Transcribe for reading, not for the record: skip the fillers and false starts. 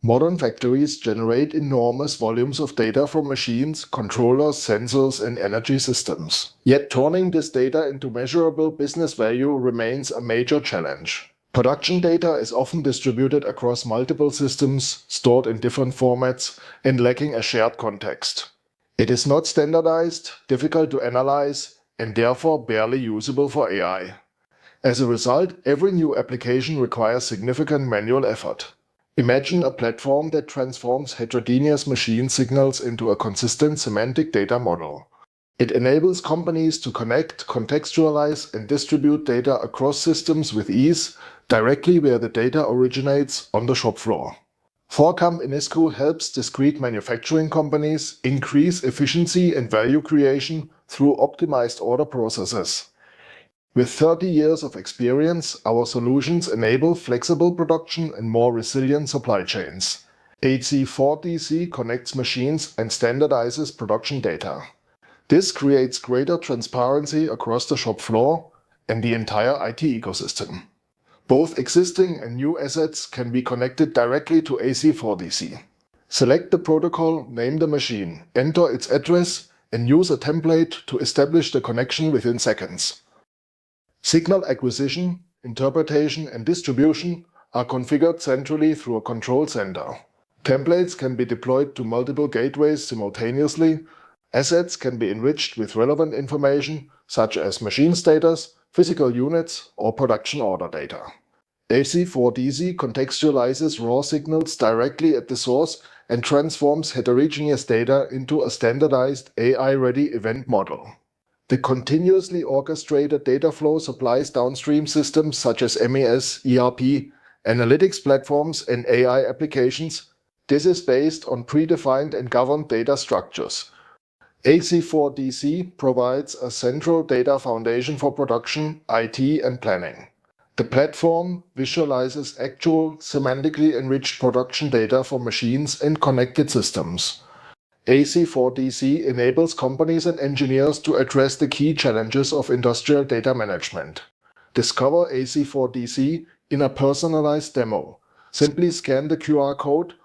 Modern factories generate enormous volumes of data from machines, controllers, sensors, and energy systems. Yet turning this data into measurable business value remains a major challenge. Production data is often distributed across multiple systems, stored in different formats, and lacking a shared context. It is not standardized, difficult to analyze, and therefore barely usable for AI. As a result, every new application requires significant manual effort. Imagine a platform that transforms heterogeneous machine signals into a consistent semantic data model. It enables companies to connect, contextualize, and distribute data across systems with ease, directly where the data originates, on the shop floor. FORCAM ENISCO helps discrete manufacturing companies increase efficiency and value creation through optimized order processes. With 30 years of experience, our solutions enable flexible production and more resilient supply chains. AC4DC connects machines and standardizes production data. This creates greater transparency across the shop floor and the entire IT ecosystem. Both existing and new assets can be connected directly to AC4DC. Select the protocol, name the machine, enter its address, and use a template to establish the connection within seconds. Signal acquisition, interpretation, and distribution are configured centrally through a control center. Templates can be deployed to multiple gateways simultaneously. Assets can be enriched with relevant information, such as machine status, physical units, or production order data. AC4DC contextualizes raw signals directly at the source and transforms heterogeneous data into a standardized AI-ready event model. The continuously orchestrated data flow supplies downstream systems such as MES, ERP, analytics platforms, and AI applications. This is based on predefined and governed data structures. AC4DC provides a central data foundation for production, IT, and planning. The platform visualizes actual, semantically enriched production data for machines and connected systems. AC4DC enables companies and engineers to address the key challenges of industrial data management. Discover AC4DC in a personalized demo. Simply scan the QR code